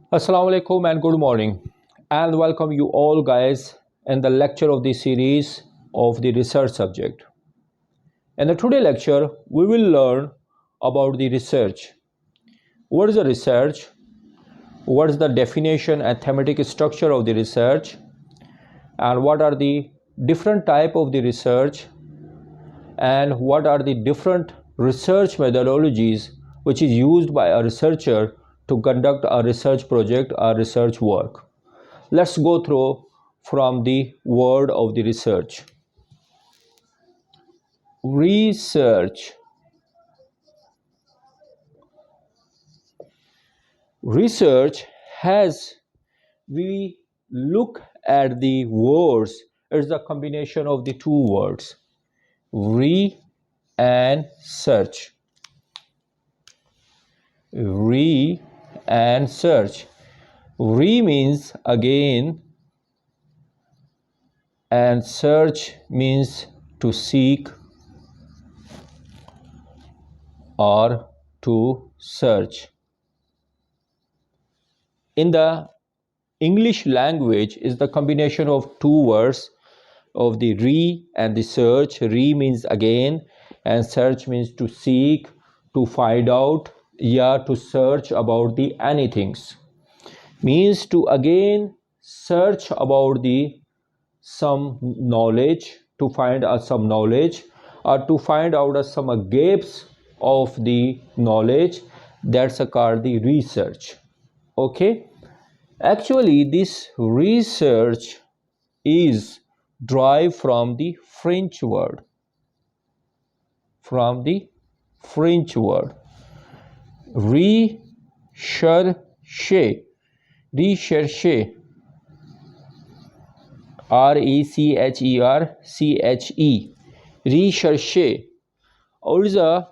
Assalamu alaikum and good morning, and welcome you all guys in the lecture of the series of the research subject. In the today lecture, we will learn about the research. What is the research? What is the definition and thematic structure of the research? And what are the different type of the research? And what are the different research methodologies which is used by a researcher to conduct a research project or research work? Let's go through from the word of the research. Research. Research has, we look at the words, it's a combination of the two words, re and search. Re and search. Re means again, and search means to seek or to search. In the English language is the combination of two words of the re and the search. Re means again and search means to seek, to find out, to search about the anythings. Means to again search about the some knowledge, to find out some knowledge, or to find out some gaps of the knowledge. That's called the research. Okay. Actually, this research is derived from the French word. From the French word. Recherche. Recherche. Recherche. Recherche. Also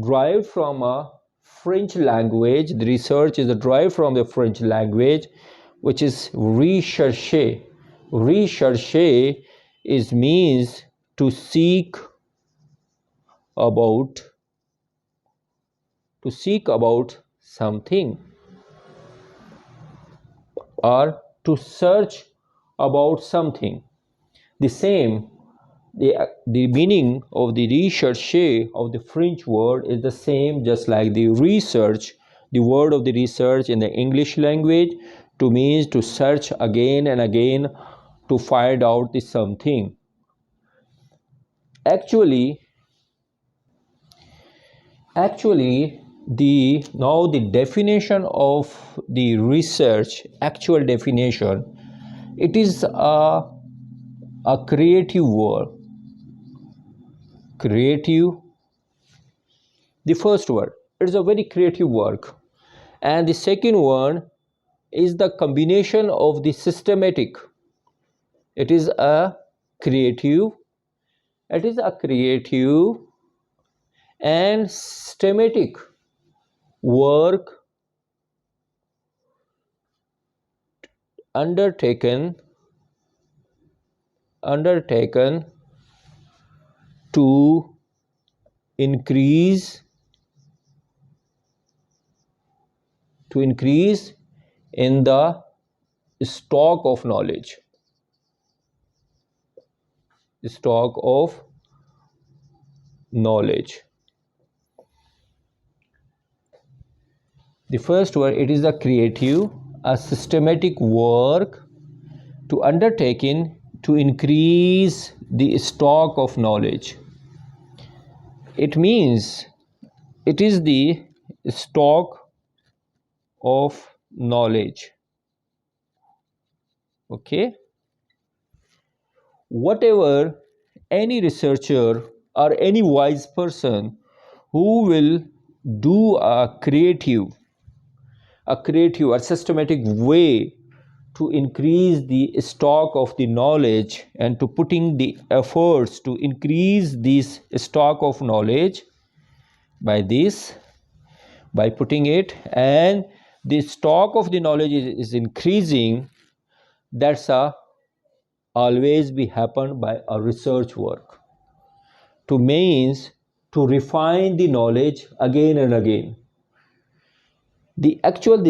derived from a French language. The research is derived from the French language, which is recherche. Recherche is means to seek about something or to search about something. The same, the meaning of the recherche of the French word is the same, just like the research, the word of the research in the English language to means to search again and again to find out the something. Actually the definition of the research, actual definition, it is a creative work. Creative, the first word, it is a very creative work, and the second one is the combination of the systematic. It is a creative and systematic work undertaken to increase in the stock of knowledge. Stock of knowledge. The first word, it is a creative, a systematic work to undertaken to increase the stock of knowledge. It means it is the stock of knowledge. Okay. Whatever any researcher or any wise person who will do a creative or systematic way to increase the stock of the knowledge and to putting the efforts to increase this stock of knowledge by putting it, and the stock of the knowledge is increasing, that's always be happen by a research work to means to refine the knowledge again and again. The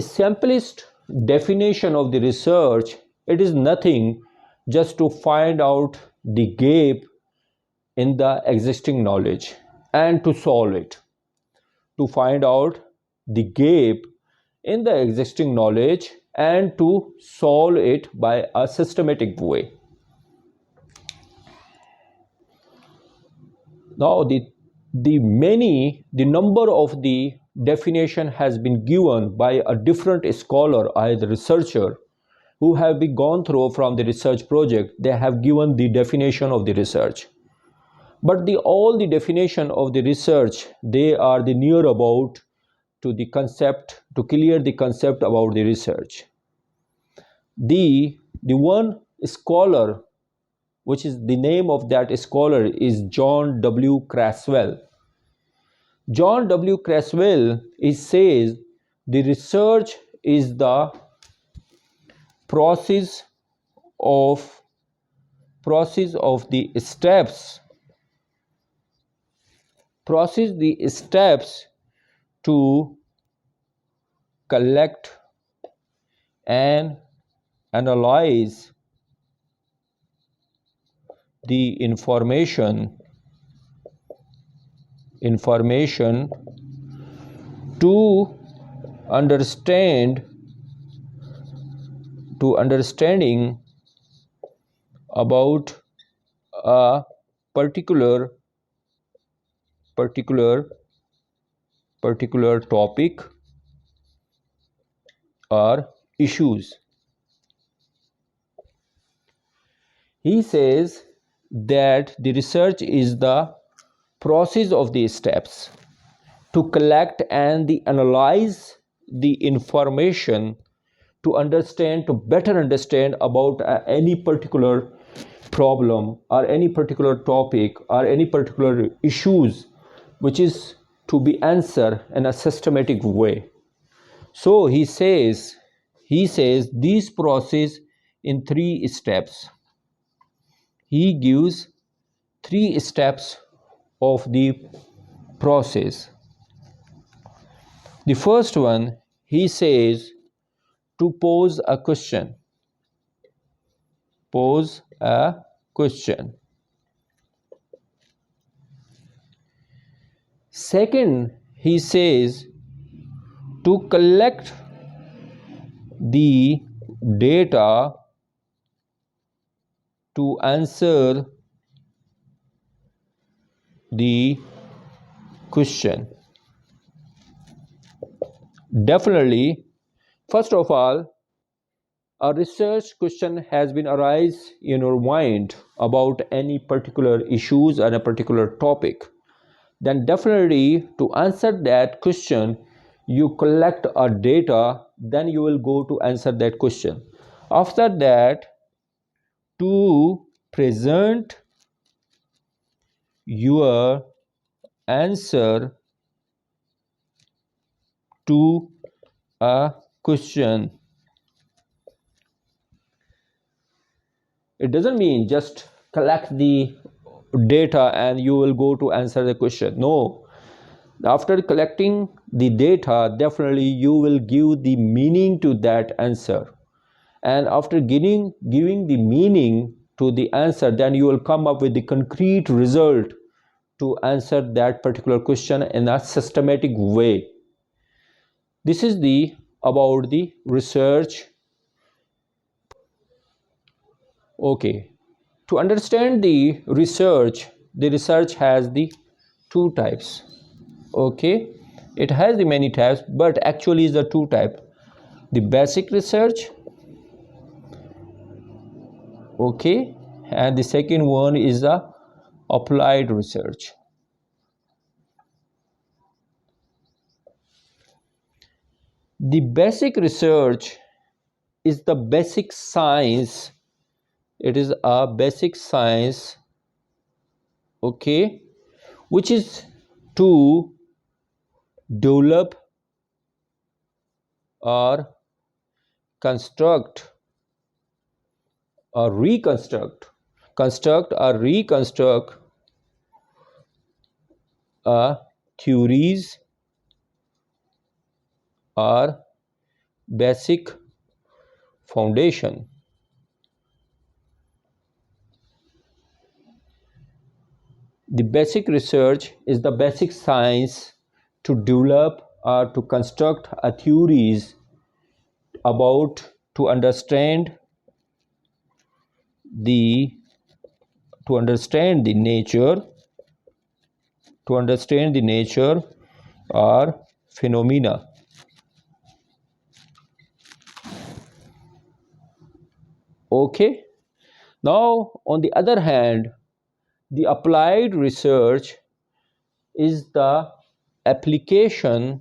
simplest definition of the research, it is nothing just to find out the gap in the existing knowledge and to solve it, to find out the gap in the existing knowledge and to solve it by a systematic way. Now the number of the definition has been given by a different scholar or the researcher who have been gone through from the research project. They have given the definition of the research, but all the definition of the research, they are the near about to the concept, to clear the concept about the research. The one scholar, which is the name of that scholar, is John W. Creswell. John W. Creswell says the research is the process of the steps to collect and analyze the information to understanding about a particular topic or issues. He says that the research is the process of the steps to collect and analyze the information to better understand about any particular problem or any particular topic or any particular issues which is to be answered in a systematic way. So he says this process in 3 steps. He gives 3 steps of the process. The first one, he says to pose a question. Second, he says to collect the data to answer the question. Definitely, first of all, a research question has been arise in your mind about any particular issues and a particular topic. Then definitely to answer that question, you collect a data, then you will go to answer that question. After that, to present your answer to a question. It doesn't mean just collect the data and you will go to answer the question. No, after collecting the data, definitely you will give the meaning to that answer, and after giving the meaning to the answer, then you will come up with the concrete result to answer that particular question in a systematic way. This is about the research. Okay, to understand the research has the 2 types. Okay, it has the many types, but actually is the 2 type: the basic research, okay, and the second one is the applied research. The basic research is the basic science. It is a basic science, okay, which is to develop or construct or reconstruct theories or basic foundation. The basic research is the basic science to develop or to construct a theories about to understand the nature or phenomena. Okay. Now, on the other hand, the applied research is the application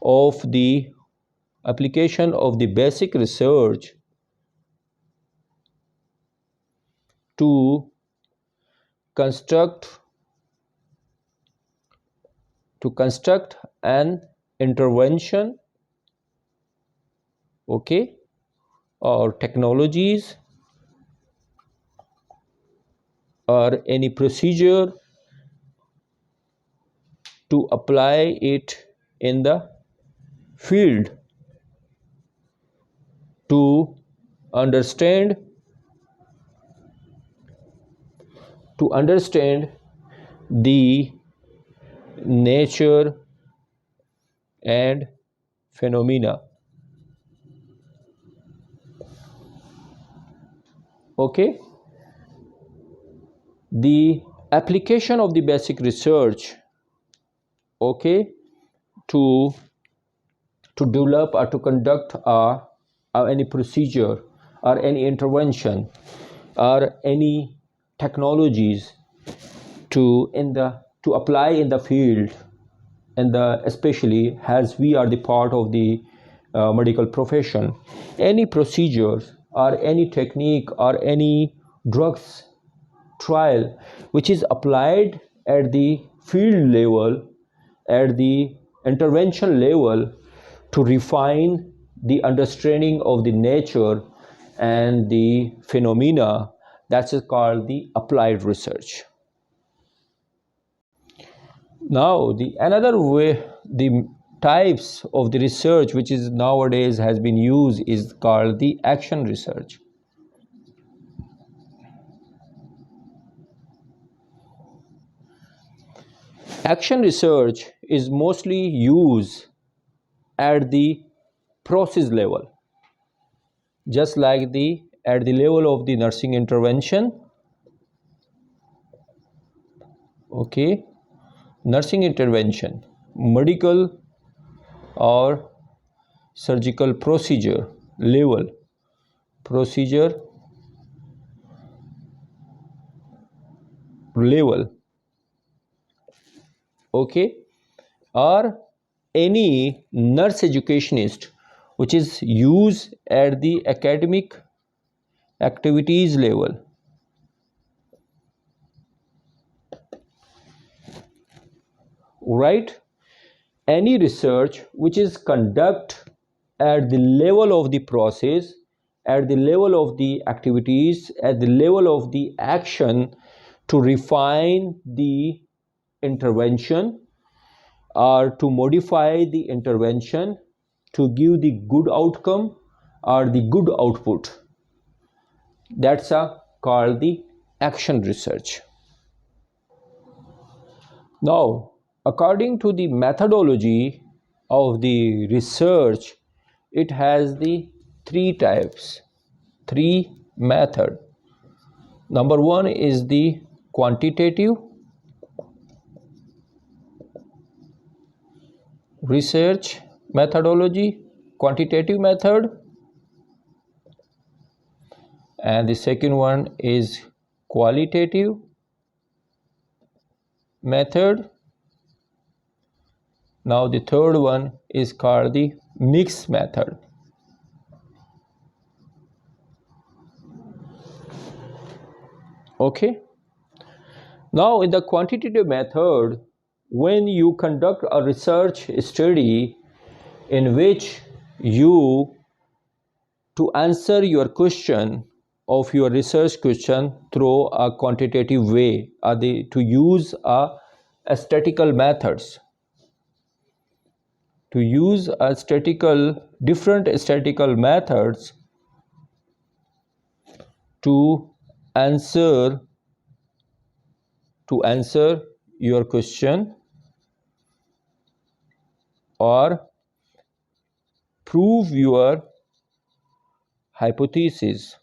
of the basic research to construct an intervention, okay, or technologies or any procedure to apply it in the field to understand the nature and phenomena. Okay, the application of the basic research, okay, to develop or to conduct any procedure or any intervention or any technologies to apply in the field, and especially as we are the part of the medical profession, any procedures or any technique or any drugs trial which is applied at the field level, at the intervention level, to refine the understanding of the nature and the phenomena, that's called the applied research. Now, the another way, the types of the research which is nowadays has been used is called the action research. Action research is mostly used at the process level, just like at the level of the nursing intervention, okay, nursing intervention, medical or surgical procedure level, okay, or any nurse educationist which is used at the academic activities level. Right? Any research which is conduct at the level of the process, at the level of the activities, at the level of the action, to refine the intervention or to modify the intervention to give the good outcome or the good output, that's called the action research. Now, according to the methodology of the research, it has the three types, three method. Number one is the quantitative research methodology, quantitative method, and the second one is qualitative method. Now the third one is called the mixed method. Okay. Now in the quantitative method, when you conduct a research study in which you, to answer your question of your research question through a quantitative way, to use a statistical methods, to use different statistical methods to answer your question or prove your hypothesis.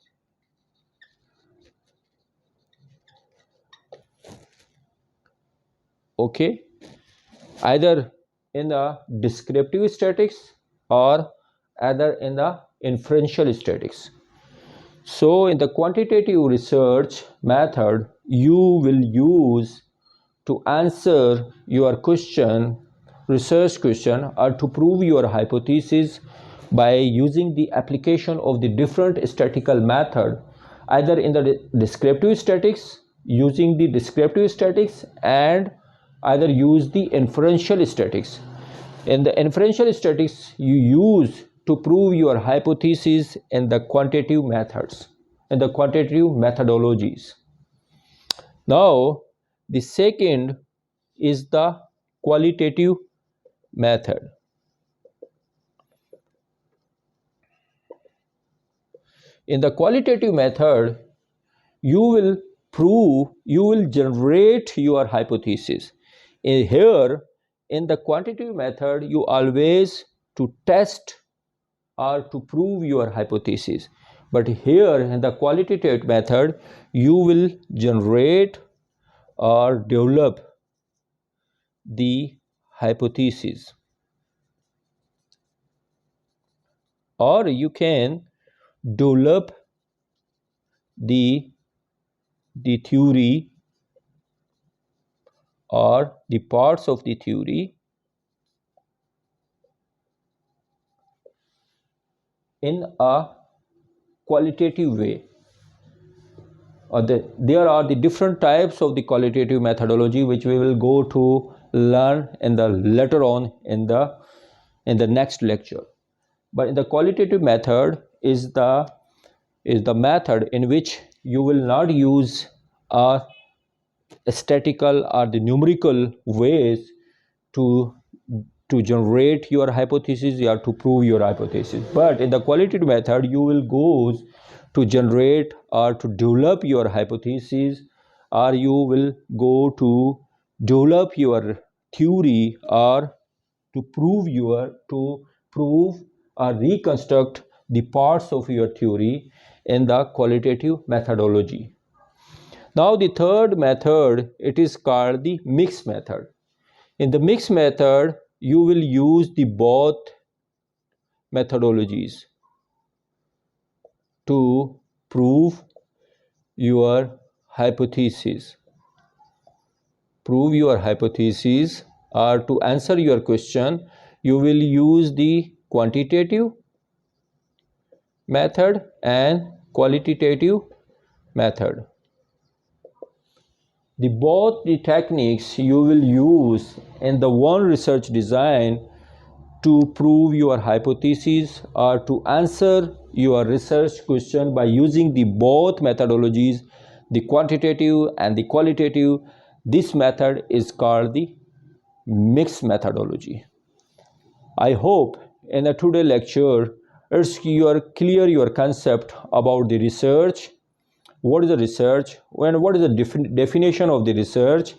Okay, either in the descriptive statistics or either in the inferential statistics. So in the quantitative research method, you will use to answer your research question, or to prove your hypothesis by using the application of the different statistical method, either in the descriptive statistics, using the descriptive statistics, and either use the inferential statistics. In the inferential statistics, you use to prove your hypothesis in the quantitative methods, in the quantitative methodologies. Now, the second is the qualitative method. In the qualitative method, you will generate your hypothesis. Here, in the quantitative method, you always to test or to prove your hypothesis. But here in the qualitative method, you will generate or develop the hypothesis, or you can develop the theory or the parts of the theory in a qualitative way. There are the different types of the qualitative methodology, which we will go to learn in the later on in the next lecture. But in the qualitative method is the method in which you will not use a statistical or the numerical ways to generate your hypothesis or to prove your hypothesis. But in the qualitative method, you will go to generate or to develop your hypothesis, or you will go to develop your theory, or to prove or reconstruct the parts of your theory in the qualitative methodology. Now the third method, it is called the mixed method. In the mixed method, you will use the both methodologies to prove your hypothesis. Prove your hypothesis, or to answer your question, you will use the quantitative method and qualitative method. Both the techniques you will use in the one research design to prove your hypothesis or to answer your research question by using the both methodologies, the quantitative and the qualitative. This method is called the mixed methodology. I hope in the today lecture you are clear your concept about the research. What is the research, and what is the definition of the research,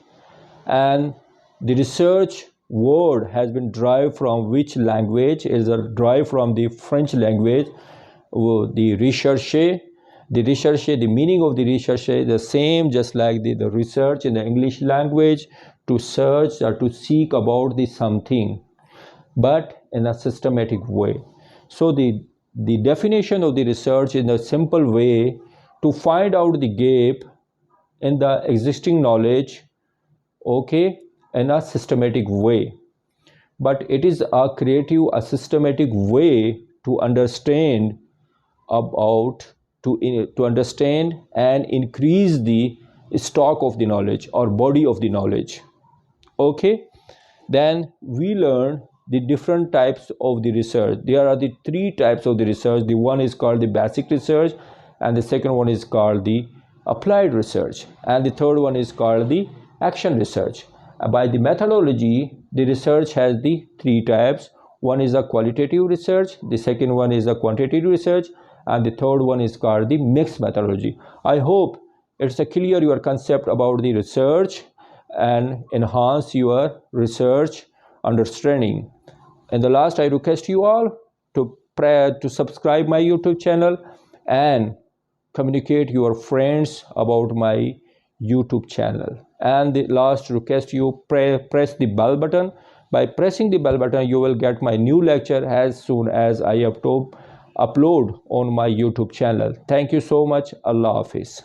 and the research word has been derived from which language? Is derived from the French language, the recherche. The meaning of the research is the same, just like the research in the English language, to search or to seek about the something, but in a systematic way. So the definition of the research in a simple way, to find out the gap in the existing knowledge, okay, in a systematic way. But it is a creative, a systematic way to understand to understand and increase the stock of the knowledge or body of the knowledge. Okay, then we learn the different types of the research. There are the three types of the research. The one is called the basic research, and the second one is called the applied research, and the third one is called the action research. By the methodology, the research has the three types. One is a qualitative research, the second one is a quantitative research, and the third one is called the mixed methodology. I hope it's a clear your concept about the research and enhance your research understanding. And the last, I request you all to subscribe my YouTube channel and communicate your friends about my YouTube channel. And the last request, you press the bell button. By pressing the bell button, you will get my new lecture as soon as I upload on my YouTube channel. Thank you so much. Allah Hafiz.